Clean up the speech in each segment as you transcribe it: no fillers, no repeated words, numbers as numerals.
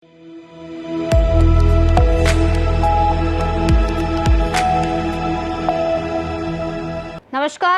नमस्कार,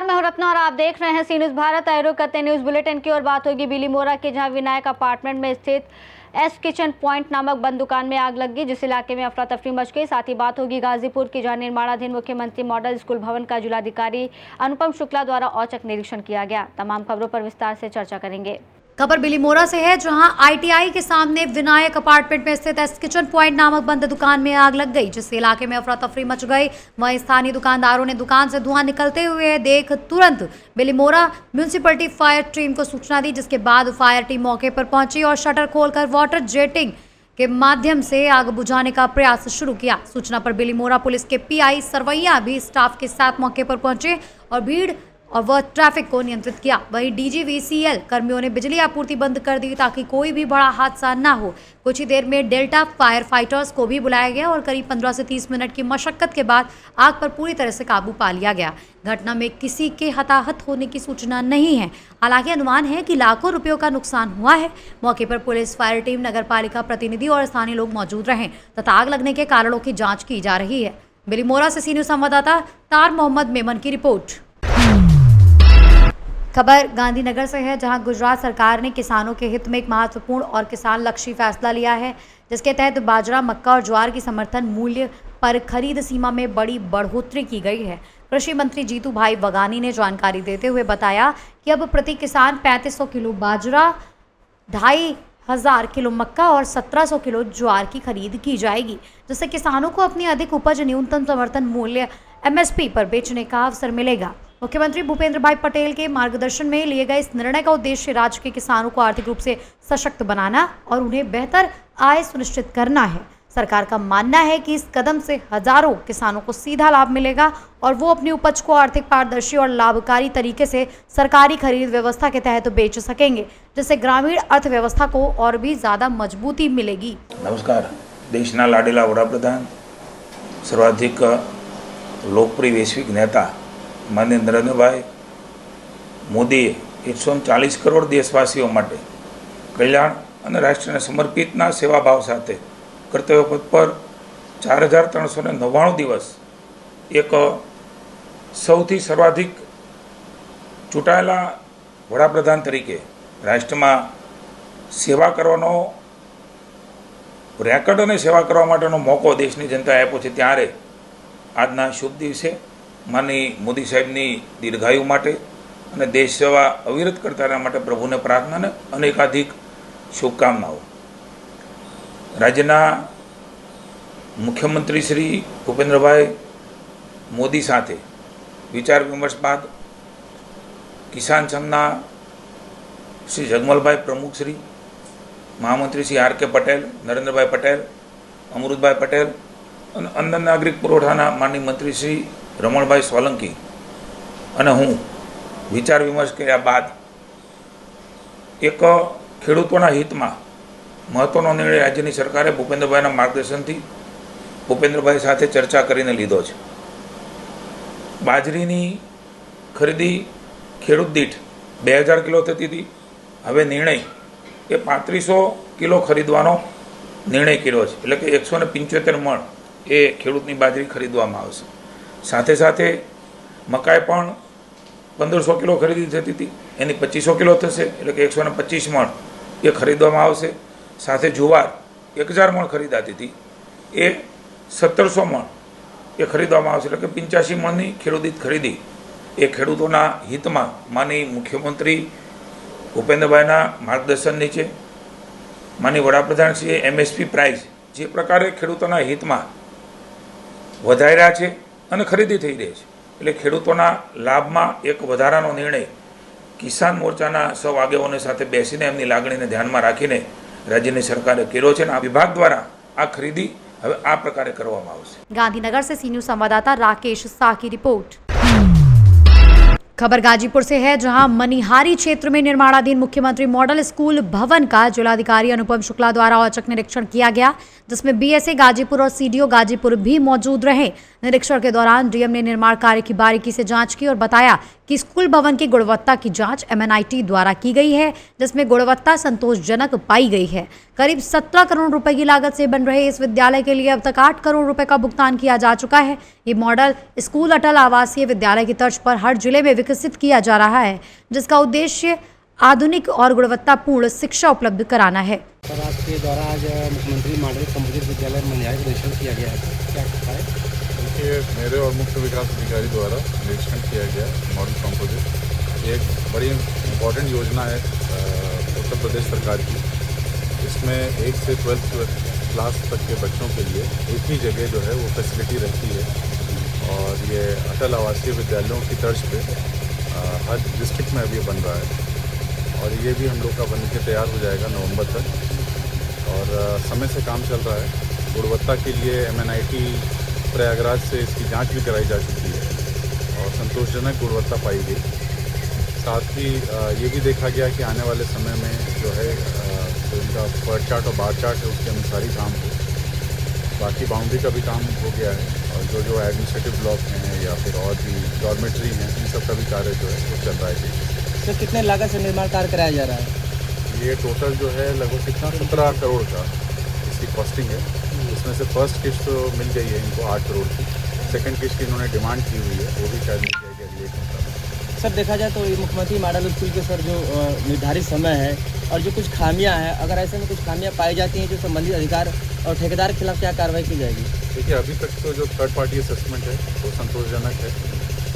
मैं हूं रत्ना और आप देख रहे हैं सी न्यूज़ भारत। आए करते न्यूज बुलेटिन की और बात होगी बिलीमोरा के, जहां विनायक अपार्टमेंट में स्थित एस किचन पॉइंट नामक बंद दुकान में आग लग गई, जिस इलाके में अफरा तफरी मच गई। साथ ही बात होगी गाजीपुर की, जहां निर्माणाधीन मुख्यमंत्री मॉडल स्कूल भवन का जिलाधिकारी अनुपम शुक्ला द्वारा औचक निरीक्षण किया गया। तमाम खबरों पर विस्तार से चर्चा करेंगे। खबर बिलीमोरा से है, जहां आईटीआई के सामने विनायक अपार्टमेंट में स्थित एस किचन पॉइंट नामक बंद दुकान में आग लग गई, जिससे इलाके में अफरा तफरी मच गई। वहीं स्थानीय दुकानदारों ने दुकान से धुआं निकलते हुए देख तुरंत बिलीमोरा म्यूनिसिपैलिटी फायर टीम को सूचना दी, जिसके बाद फायर टीम मौके पर पहुंची और शटर खोलकर वाटर जेटिंग के माध्यम से आग बुझाने का प्रयास शुरू किया। सूचना पर बिलीमोरा पुलिस के पीआई सरवैया भी स्टाफ के साथ मौके पर पहुंचे और भीड़ और वह ट्रैफिक को नियंत्रित किया। वहीं डीजीवीसीएल कर्मियों ने बिजली आपूर्ति बंद कर दी ताकि कोई भी बड़ा हादसा न हो। कुछ ही देर में डेल्टा फायर फाइटर्स को भी बुलाया गया और करीब 15 से 30 मिनट की मशक्कत के बाद आग पर पूरी तरह से काबू पा लिया गया। घटना में किसी के हताहत होने की सूचना नहीं है। हालांकि अनुमान है कि लाखों रुपयों का नुकसान हुआ है। मौके पर पुलिस, फायर टीम, नगर पालिका प्रतिनिधि और स्थानीय लोग मौजूद रहे तथा आग लगने के कारणों की जाँच की जा रही है। बिलीमोरा से सी न्यूज़ संवाददाता तार मोहम्मद मेमन की रिपोर्ट। खबर गांधीनगर से है, जहां गुजरात सरकार ने किसानों के हित में एक महत्वपूर्ण और किसान लक्षी फैसला लिया है, जिसके तहत बाजरा, मक्का और ज्वार की समर्थन मूल्य पर खरीद सीमा में बड़ी बढ़ोतरी की गई है। कृषि मंत्री जीतू भाई वगानी ने जानकारी देते हुए बताया कि अब प्रति किसान 3500 किलो बाजरा, 2500 किलो मक्का और 1700 किलो ज्वार की खरीद की जाएगी, जिससे किसानों को अपनी अधिक उपज न्यूनतम समर्थन मूल्य एमएसपी पर बेचने का अवसर मिलेगा। मुख्यमंत्री भूपेंद्र भाई पटेल के मार्गदर्शन में लिए गए इस निर्णय का उद्देश्य राज्य के किसानों को आर्थिक रूप से सशक्त बनाना और उन्हें बेहतर आय सुनिश्चित करना है। सरकार का मानना है कि इस कदम से हजारों किसानों को सीधा लाभ मिलेगा और वो अपनी उपज को आर्थिक, पारदर्शी और लाभकारी तरीके से सरकारी खरीद व्यवस्था के तहत बेच सकेंगे, जिससे ग्रामीण अर्थव्यवस्था को और भी ज्यादा मजबूती मिलेगी। नमस्कार। देशना लाडेला वडाप्रधान, सर्वाधिक लोकप्रिय वैश्विक नेता माननीय नरेंद्रभाई मोदीએ 140 કરોડ દેશવાસીઓ માટે કલ્યાણ અને રાષ્ટ્રને સમર્પિતના સેવાભાવ સાથે કર્તવ્ય પથ પર 4399 દિવસ એક સૌથી સર્વાધિક ચૂંટાયેલા વડાપ્રધાન તરીકે રાષ્ટ્રમાં સેવા કરવાનો રેકર્ડ અને સેવા કરવા માટેનો મોકો દેશની જનતાએ આપ્યો છે, ત્યારે આજના શુભ દિવસે માનની મોદી સાહેબની દીર્ઘાયુ માટે અને દેશ સેવા અવિરત કરતા રહેવા માટે પ્રભુને પ્રાર્થના અને અનેકાધિક શુભકામનાઓ। રાજ્યના મુખ્યમંત્રી શ્રી ભૂપેન્દ્રભાઈ મોદી સાથે વિચાર વિમર્શ બાદ કિસાન સંઘના શ્રી જગમલભાઈ પ્રમુખ શ્રી, મહામંત્રી શ્રી આર કે પટેલ, નરેન્દ્રભાઈ પટેલ, અમૃતભાઈ પટેલ અને અન્ન નાગરિક પુરવઠાના માનનીય મંત્રી શ્રી રમણભાઈ સોલંકી અને હું વિચાર વિમર્શ કર્યા બાદ એક ખેડૂતોના હિતમાં મહત્વનો નિર્ણય રાજ્યની સરકારે ભૂપેન્દ્રભાઈના માર્ગદર્શનથી ભૂપેન્દ્રભાઈ સાથે ચર્ચા કરીને લીધો છે। બાજરીની ખરીદી ખેડૂત દીઠ 2000 કિલો થતી હતી, હવે નિર્ણય એ 3500 કિલો ખરીદવાનો નિર્ણય કર્યો છે, એટલે કે 175 મણ એ ખેડૂતની બાજરી ખરીદવામાં આવશે। સાથે સાથે મકાઈ પણ 1500 કિલો ખરીદી થતી હતી, એની 2500 કિલો થશે, એટલે કે 125 મણ એ ખરીદવામાં આવશે। સાથે જુવાર 1000 મણ ખરીદાતી હતી, એ 1700 મણ એ ખરીદવામાં આવશે, એટલે કે 85 મણની ખેડૂત ખરીદી એ ખેડૂતોના હિતમાં માનની મુખ્યમંત્રી ભૂપેન્દ્રભાઈના માર્ગદર્શન નીચે માનની વડાપ્રધાનશ્રીએ એમએસપી પ્રાઇસ જે પ્રકારે ખેડૂતોના હિતમાં વધાર્યા છે અને ખરીદી થઈ રહી છે, એટલે ખેડૂતોના લાભમાં એક વધારાનો નિર્ણય કિસાન મોરચાના સૌ આગેવાનો સાથે બેસીને એમની લાગણીને ધ્યાનમાં રાખીને રાજ્યની સરકારે કર્યો છે અને આ વિભાગ દ્વારા આ ખરીદી હવે આ પ્રકારે કરવામાં આવશે। गांधीनगर से सी न्यूज़ संवाददाता राकेश शाह की रिपोर्ट। खबर गाजीपुर से है, जहां मनिहारी क्षेत्र में निर्माणाधीन मुख्यमंत्री मॉडल स्कूल भवन का जिलाधिकारी अनुपम शुक्ला द्वारा औचक निरीक्षण किया गया, जिसमें बीएसए गाजीपुर और सीडीओ गाजीपुर भी मौजूद रहे। निरीक्षण के दौरान डीएम ने निर्माण कार्य की बारीकी से जांच की और बताया कि स्कूल भवन की गुणवत्ता की जांच MNIT द्वारा की गई है, जिसमें गुणवत्ता संतोषजनक पाई गई है। करीब 17 करोड़ रुपए की लागत से बन रहे इस विद्यालय के लिए अब तक 8 करोड़ रुपए का भुगतान किया जा चुका है। ये मॉडल स्कूल अटल आवासीय विद्यालय की तर्ज पर हर जिले में विकसित किया जा रहा है, जिसका उद्देश्य आधुनिक और गुणवत्तापूर्ण शिक्षा उपलब्ध कराना है। सर, आपके द्वारा आज मुख्यमंत्री मॉडल कंपोजिट विद्यालय मंझाई का निरीक्षण किया गया है, क्या कहता है? देखिए, मेरे और मुख्य विकास अधिकारी द्वारा निरीक्षण किया गया मॉडल कंपोजिट। ये एक बड़ी इम्पोर्टेंट योजना है उत्तर प्रदेश सरकार की। इसमें 1 से 12th क्लास तक के बच्चों के लिए एक ही जगह जो है वो फैसिलिटी रहती है और ये अटल आवासीय विद्यालयों की तर्ज पे हर डिस्ट्रिक्ट में अभी बन रहा है और ये भी हम लोग का बन के तैयार हो जाएगा नवंबर तक और समय से काम चल रहा है। गुणवत्ता के लिए MNIT प्रयागराज से इसकी जांच भी कराई जा चुकी है और संतोषजनक गुणवत्ता पाई गई। साथ ही ये भी देखा गया कि आने वाले समय में जो है जो इनका पर्ट चार्ट और बार चार्ट है उसके अनुसार ही काम हो। बाकी बाउंड्री का भी काम हो गया है और जो एडमिनिस्ट्रेटिव ब्लॉक हैं या फिर और भी डॉर्मेट्री हैं, इन सब का भी कार्य जो है वो चल रहा है। सर, कितने लागत से निर्माण कार्य कराया जा रहा है? ये टोटल जो है लगभग कितना 17 करोड़ का इसकी कॉस्टिंग है। इसमें से फर्स्ट किस्त तो मिल गई है इनको 8 करोड़ की, सेकंड किस्त की इन्होंने डिमांड की हुई है, वो भी शायद मिल जाएगी अगले 1 हफ्ता में। सर, देखा जाए तो ये मुख्यमंत्री मॉडल स्कूल के सर जो निर्धारित समय है और जो कुछ खामियां हैं, अगर ऐसे में कुछ खामियां पाई जाती हैं जो संबंधित अधिकार और ठेकेदार के खिलाफ क्या कार्रवाई की जाएगी? देखिए, अभी तक तो जो थर्ड पार्टी असेसमेंट है वो संतोषजनक है।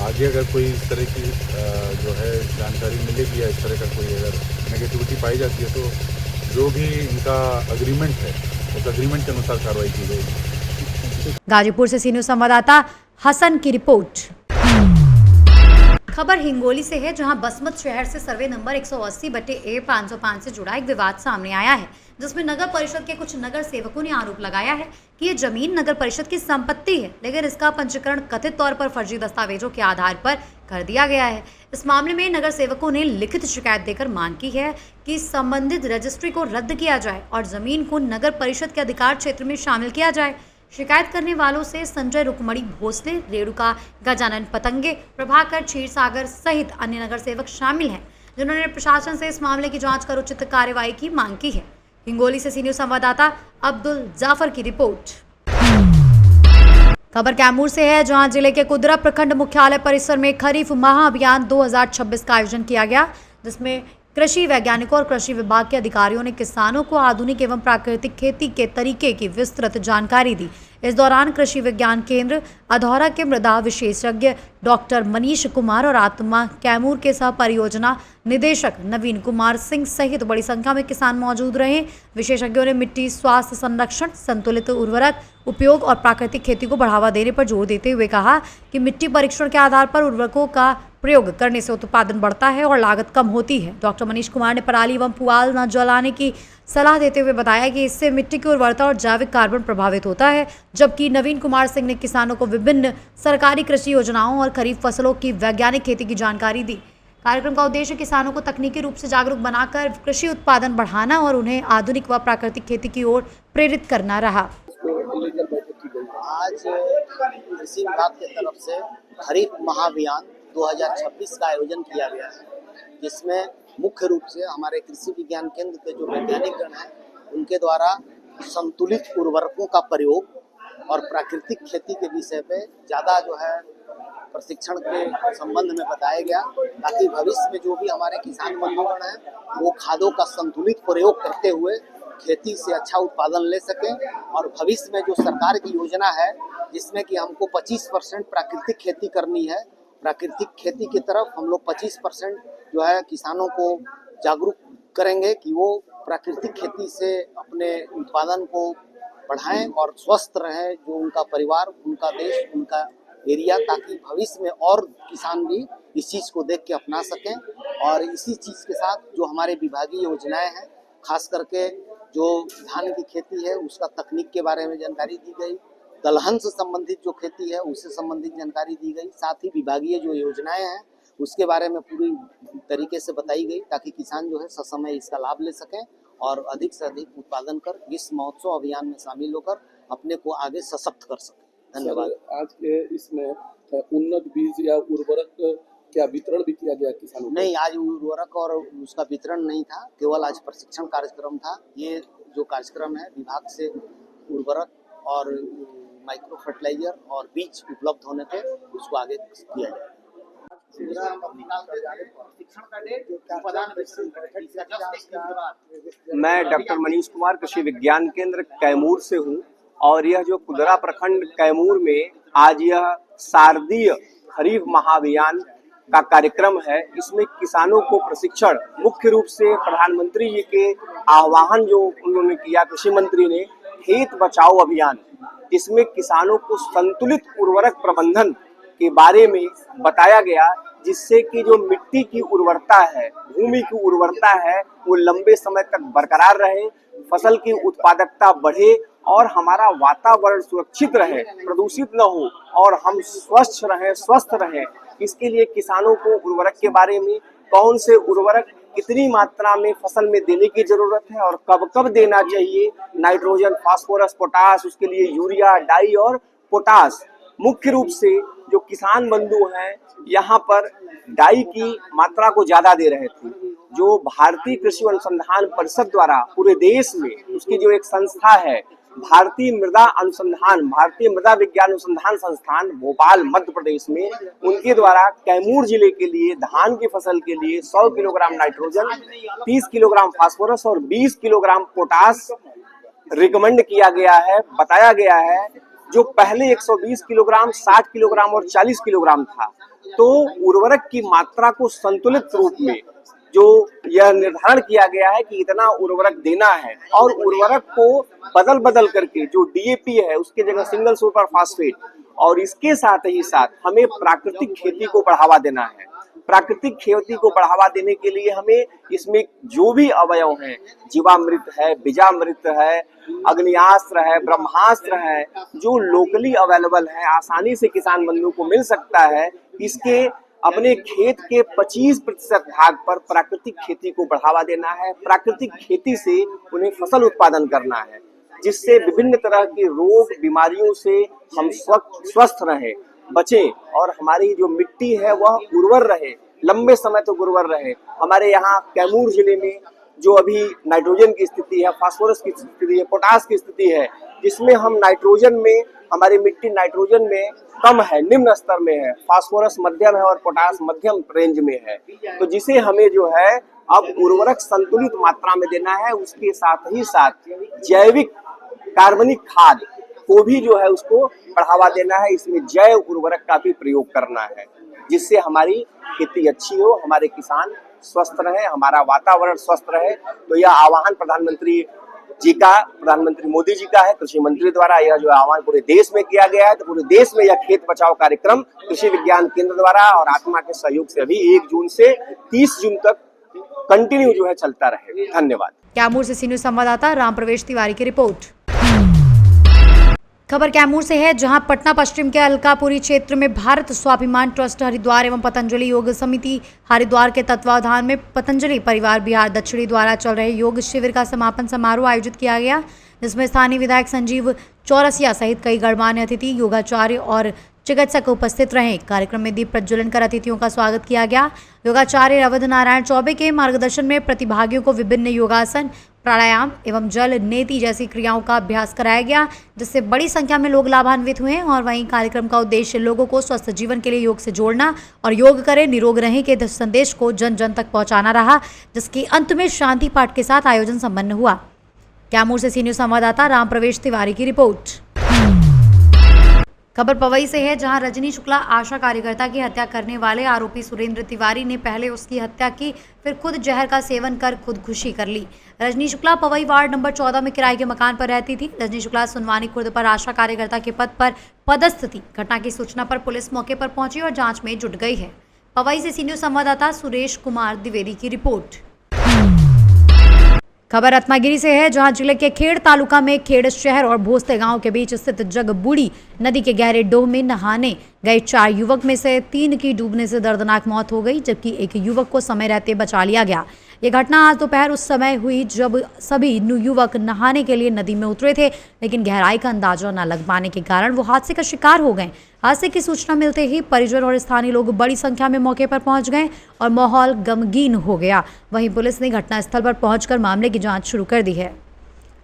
आगे अगर कोई इस तरह की जो है जानकारी मिलेगी या इस तरह का कोई अगर नेगेटिविटी पाई जाती है तो जो भी इनका अग्रीमेंट है उस अग्रीमेंट के अनुसार कार्रवाई की जाएगी। गाजीपुर से सी न्यूज़ संवाददाता हसन की रिपोर्ट। खबर हिंगोली से है, जहां बसमत शहर से सर्वे नंबर 180/A 505 से जुड़ा एक विवाद सामने आया है, जिसमें नगर परिषद के कुछ नगर सेवकों ने आरोप लगाया है कि ये जमीन नगर परिषद की संपत्ति है, लेकिन इसका पंजीकरण कथित तौर पर फर्जी दस्तावेजों के आधार पर कर दिया गया है। इस मामले में नगर सेवकों ने लिखित शिकायत देकर मांग की है कि संबंधित रजिस्ट्री को रद्द किया जाए और जमीन को नगर परिषद के अधिकार क्षेत्र में शामिल किया जाए। शिकायत करने वालों से संजय रुकमणी भोसले, रेणुका गजानन पतंगे, प्रभाकर क्षीरसागर सहित अन्य नगर सेवक शामिल हैं, जिन्होंने प्रशासन से इस मामले की जांच कर उचित कार्यवाही की मांग की है। हिंगोली से सी न्यूज़ संवाददाता अब्दुल जाफर की रिपोर्ट। खबर कैमूर से है, जहां जिले के कुदरा प्रखंड मुख्यालय परिसर में खरीफ महाअभियान 2026 का आयोजन किया गया, जिसमें कृषि वैज्ञानिकों और कृषि विभाग के अधिकारियों ने किसानों को आधुनिक एवं प्राकृतिक खेती के तरीके की विस्तृत जानकारी दी। इस दौरान कृषि विज्ञान केंद्र अधौरा के मृदा विशेषज्ञ डॉक्टर मनीष कुमार और आत्मा कैमूर के सह परियोजना निदेशक नवीन कुमार सिंह सहित बड़ी संख्या में किसान मौजूद रहे। विशेषज्ञों ने मिट्टी स्वास्थ्य संरक्षण, संतुलित उर्वरक उपयोग और प्राकृतिक खेती को बढ़ावा देने पर जोर देते हुए कहा कि मिट्टी परीक्षण के आधार पर उर्वरकों का प्रयोग करने से उत्पादन बढ़ता है और लागत कम होती है। डॉक्टर मनीष कुमार ने पराली एवं पुआल न जलाने की सलाह देते हुए बताया कि इससे मिट्टी की उर्वरता और जैविक कार्बन प्रभावित होता है, जबकि नवीन कुमार सिंह ने किसानों को विभिन्न सरकारी कृषि योजनाओं और खरीफ फसलों की वैज्ञानिक खेती की जानकारी दी। कार्यक्रम का उद्देश्य किसानों को तकनीकी रूप से जागरूक बनाकर कृषि उत्पादन बढ़ाना और उन्हें आधुनिक व प्राकृतिक खेती की ओर प्रेरित करना रहा। आज कृषि विभाग की तरफ से खरीफ महाअभियान 2026 का आयोजन किया गया है, जिसमें मुख्य रूप से हमारे कृषि विज्ञान केंद्र के जो वैज्ञानिक गण हैं उनके द्वारा संतुलित उर्वरकों का प्रयोग और प्राकृतिक खेती के विषय पे ज़्यादा जो है प्रशिक्षण के संबंध में बताया गया, ताकि भविष्य में जो भी हमारे किसान बंधुगण हैं वो खादों का संतुलित प्रयोग करते हुए खेती से अच्छा उत्पादन ले सकें और भविष्य में जो सरकार की योजना है जिसमें कि हमको 25% प्राकृतिक खेती करनी है, प्राकृतिक खेती की तरफ हम लोग 25% जो है किसानों को जागरूक करेंगे कि वो प्राकृतिक खेती से अपने उत्पादन को बढ़ाएं और स्वस्थ रहें, जो उनका परिवार, उनका देश, उनका एरिया, ताकि भविष्य में और किसान भी इस चीज़ को देख के अपना सकें। और इसी चीज़ के साथ जो हमारे विभागीय योजनाएं हैं, खास करके जो धान की खेती है उसका तकनीक के बारे में जानकारी दी गई, दलहन से संबंधित जो खेती है उससे संबंधित जानकारी दी गई, साथ ही विभागीय जो योजनाएं हैं उसके बारे में पूरी तरीके से बताई गई, ताकि किसान जो है ससमय इसका लाभ ले सकें और अधिक से अधिक उत्पादन कर इस महोत्सव अभियान में शामिल होकर अपने को आगे सशक्त कर सकें। धन्यवाद। सर, आज के इसमें उन्नत बीज या उर्वरक क्या वितरण भी किया गया किसानों को? नहीं, आज उर्वरक और उसका वितरण नहीं था, केवल आज प्रशिक्षण कार्यक्रम था। ये जो कार्यक्रम है विभाग से उर्वरक और माइक्रो फर्टिलाइजर और बीज उपलब्ध होने पे उसको आगे किया जाए। मैं डॉक्टर मनीष कुमार कृषि विज्ञान केंद्र कैमूर से हूं और यह जो कुदरा प्रखंड कैमूर में आज यह शारदीय खरीफ महाअभियान का कार्यक्रम है, इसमें किसानों को प्रशिक्षण मुख्य रूप से प्रधानमंत्री जी के आह्वान जो उन्होंने किया कृषि मंत्री ने, खेत बचाओ अभियान, जिसमें किसानों को संतुलित उर्वरक प्रबंधन के बारे में बताया गया, जिससे कि जो मिट्टी की उर्वरता है, भूमि की उर्वरता है, वो लंबे समय तक बरकरार रहे, फसल की उत्पादकता बढ़े और हमारा वातावरण सुरक्षित रहे, प्रदूषित न हो और हम स्वस्थ रहें। इसके लिए किसानों को उर्वरक के बारे में, कौन से उर्वरक कितनी मात्रा में फसल में देने की जरूरत है और कब कब देना चाहिए, नाइट्रोजन, फास्फोरस, पोटास, उसके लिए यूरिया, डाई और पोटास। मुख्य रूप से जो किसान बंधु हैं यहाँ पर डाई की मात्रा को ज्यादा दे रहे थे। जो भारतीय कृषि अनुसंधान परिषद द्वारा पूरे देश में, उसकी जो एक संस्था है भारतीय मृदा विज्ञान अनुसंधान संस्थान भोपाल मध्य प्रदेश में, उनके द्वारा कैमूर जिले के लिए धान की फसल के लिए 100 किलोग्राम नाइट्रोजन, 30 किलोग्राम फास्फोरस और 20 किलोग्राम पोटास रिकमेंड किया गया है, बताया गया है। जो पहले 120 किलोग्राम, 60 किलोग्राम और 40 किलोग्राम था। तो उर्वरक की मात्रा को संतुलित रूप में जो यह निर्धारण किया गया है कि इतना उर्वरक देना है और उर्वरक को बदल करके जो डीएपी है उसके जगह सिंगल सुपर फास्फेट, और इसके साथ ही साथ हमें प्राकृतिक खेती को बढ़ावा देना है। प्राकृतिक खेती को बढ़ावा देने के लिए हमें इसमें जो भी अवयव हैं, जीवामृत है, बीजामृत है, अग्नियास्त्र है, ब्रह्मास्त्र है, जो लोकली अवेलेबल है, आसानी से किसान बंधु को मिल सकता है, इसके अपने खेत के 25% भाग पर प्राकृतिक खेती को बढ़ावा देना है। प्राकृतिक खेती से उन्हें फसल उत्पादन करना है, जिससे विभिन्न तरह के रोग बीमारियों से हम स्वस्थ रहें, बचें और हमारी जो मिट्टी है वह उर्वर रहे, लंबे समय तक उर्वर रहे। हमारे यहाँ कैमूर जिले में जो अभी नाइट्रोजन की स्थिति है, फास्फोरस की स्थिति है, पोटास की स्थिति है, जिसमें हम नाइट्रोजन में, हमारी मिट्टी नाइट्रोजन में कम है, निम्न स्तर में है, फास्फोरस मध्यम है और पोटास मध्यम रेंज में है। तो जिसे हमें जो है अब उर्वरक संतुलित मात्रा में देना है, उसके साथ ही साथ जैविक कार्बनिक खाद को भी जो है उसको बढ़ावा देना है। इसमें जैव उर्वरक का भी प्रयोग करना है, जिससे हमारी खेती अच्छी हो, हमारे किसान स्वस्थ रहे, हमारा वातावरण स्वस्थ रहे। तो यह आह्वान प्रधानमंत्री मोदी जी का है, कृषि मंत्री द्वारा यह जो आह्वान पूरे देश में किया गया है। तो पूरे देश में यह खेत बचाओ कार्यक्रम कृषि विज्ञान केंद्र द्वारा और आत्मा के सहयोग से अभी 1 जून से 30 जून तक कंटिन्यू जो है चलता रहे। धन्यवाद। कैमूर से सीनियर संवाददाता राम प्रवेश तिवारी की रिपोर्ट। खबर कैमूर से है, जहां पटना पश्चिम के अलकापुरी क्षेत्र में भारत स्वाभिमान ट्रस्ट हरिद्वार एवं पतंजलि योग समिति हरिद्वार के तत्वावधान में पतंजलि परिवार बिहार दक्षिणी द्वारा चल रहे योग शिविर का समापन समारोह आयोजित किया गया, जिसमें स्थानीय विधायक संजीव चौरसिया सहित कई गणमान्य अतिथि, योगाचार्य और चिकित्सक उपस्थित रहे। कार्यक्रम में दीप प्रज्वलन कर अतिथियों का स्वागत किया गया। योगाचार्य अवध नारायण चौबे के मार्गदर्शन में प्रतिभागियों को विभिन्न योगासन, प्राणायाम एवं जल नेति जैसी क्रियाओं का अभ्यास कराया गया, जिससे बड़ी संख्या में लोग लाभान्वित हुए। और वहीं कार्यक्रम का उद्देश्य लोगों को स्वस्थ जीवन के लिए योग से जोड़ना और योग करें निरोग रहें के संदेश को जन जन तक पहुंचाना रहा, जिसके अंत में शांति पाठ के साथ आयोजन संपन्न हुआ। कैमूर से सीनियर संवाददाता राम प्रवेश तिवारी की रिपोर्ट। खबर पवई से है, जहां रजनी शुक्ला आशा कार्यकर्ता की हत्या करने वाले आरोपी सुरेंद्र तिवारी ने पहले उसकी हत्या की, फिर खुद जहर का सेवन कर खुदकुशी कर ली। रजनी शुक्ला पवई वार्ड नंबर 14 में किराए के मकान पर रहती थी। रजनी शुक्ला सुनवानी खुर्द पर आशा कार्यकर्ता के पद पर पदस्थ थी। घटना की सूचना पर पुलिस मौके पर पहुंची और जांच में जुट गई है। पवई से सीनियर संवाददाता सुरेश कुमार द्विवेदी की रिपोर्ट। खबर रत्नागिरी से है, जहां जिले के खेड़ तालुका में खेड़ शहर और भोसले गांव के बीच स्थित जगबूढ़ी नदी के गहरे डोह में नहाने गए 4 युवक में से 3 की डूबने से दर्दनाक मौत हो गई, जबकि एक युवक को समय रहते बचा लिया गया। ये घटना आज दोपहर उस समय हुई जब सभी युवक नहाने के लिए नदी में उतरे थे, लेकिन गहराई का अंदाजा न लग पाने के कारण वो हादसे का शिकार हो गए। हादसे की सूचना मिलते ही परिजन और स्थानीय लोग बड़ी संख्या में मौके पर पहुंच गए और माहौल गमगीन हो गया। वहीं पुलिस ने घटनास्थल पर पहुंचकर मामले की जांच शुरू कर दी है।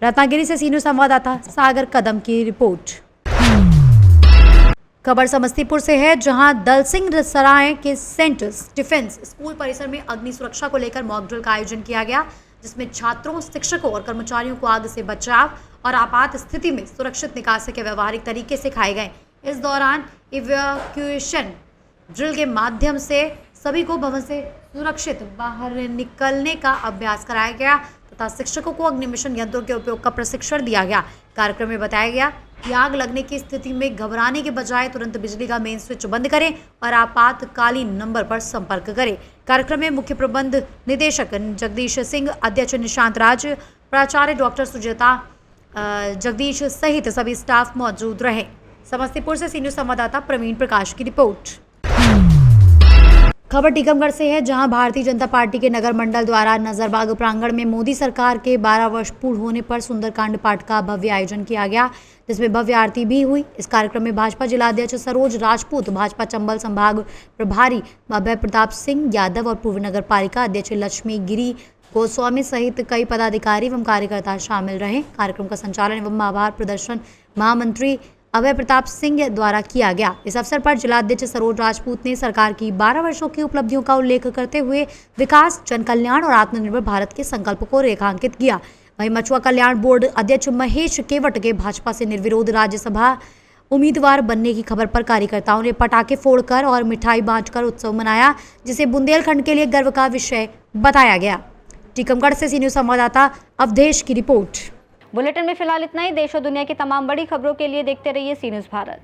रत्नागिरी से सीनियर संवाददाता सागर कदम की रिपोर्ट। खबर समस्तीपुर से है, जहां दलसिंह सराय के सेंट स्टीफेंस स्कूल परिसर में अग्नि सुरक्षा को लेकर मॉक ड्रिल का आयोजन किया गया, जिसमें छात्रों, शिक्षकों और कर्मचारियों को आग से बचाव और आपात स्थिति में सुरक्षित निकासी के व्यवहारिक तरीके सिखाए गए। इस दौरान इवैक्यूएशन ड्रिल के माध्यम से सभी को भवन से सुरक्षित बाहर निकलने का अभ्यास कराया गया तथा शिक्षकों को अग्निशमन यंत्रों के उपयोग का प्रशिक्षण दिया गया। कार्यक्रम में बताया गया कि आग लगने की स्थिति में घबराने के बजाय तुरंत बिजली का मेन स्विच बंद करें और आपातकालीन नंबर पर संपर्क करें। कार्यक्रम में मुख्य प्रबंध निदेशक जगदीश सिंह, अध्यक्ष निशांत राज, प्राचार्य डॉक्टर सुजाता जगदीश सहित सभी स्टाफ मौजूद रहे। समस्तीपुर से सीनियर संवाददाता प्रवीण प्रकाश की रिपोर्ट। खबर टीकमगढ़ से है, जहां भारतीय जनता पार्टी के नगर मंडल द्वारा नजरबाग प्रांगण में मोदी सरकार के 12 वर्ष पूर्ण होने पर सुंदरकांड पाठ का भव्य आयोजन किया गया, जिसमें भव्य आरती भी हुई। इस कार्यक्रम में भाजपा जिलाध्यक्ष सरोज राजपूत, भाजपा चंबल संभाग प्रभारी अभय प्रताप सिंह यादव और पूर्व नगर पालिका अध्यक्ष लक्ष्मी गिरी गोस्वामी सहित कई पदाधिकारी एवं कार्यकर्ता शामिल रहे। कार्यक्रम का संचालन एवं आभार प्रदर्शन महामंत्री अभय प्रताप सिंह द्वारा किया गया। इस अवसर पर जिलाध्यक्ष सरोज राजपूत ने सरकार की 12 वर्षों की उपलब्धियों का उल्लेख करते हुए विकास, जन कल्याण और आत्मनिर्भर भारत के संकल्प को रेखांकित किया। वहीं मछुआ कल्याण बोर्ड अध्यक्ष महेश केवट के भाजपा से निर्विरोध राज्यसभा उम्मीदवार बनने की खबर पर कार्यकर्ताओं ने पटाखे फोड़कर और मिठाई बांटकर उत्सव मनाया, जिसे बुंदेलखंड के लिए गर्व का विषय बताया गया। टीकमगढ़ से सीनियर संवाददाता अवधेश की रिपोर्ट। बुलेटिन में फिलहाल इतना ही। देश और दुनिया की तमाम बड़ी खबरों के लिए देखते रहिए सी न्यूज़ भारत।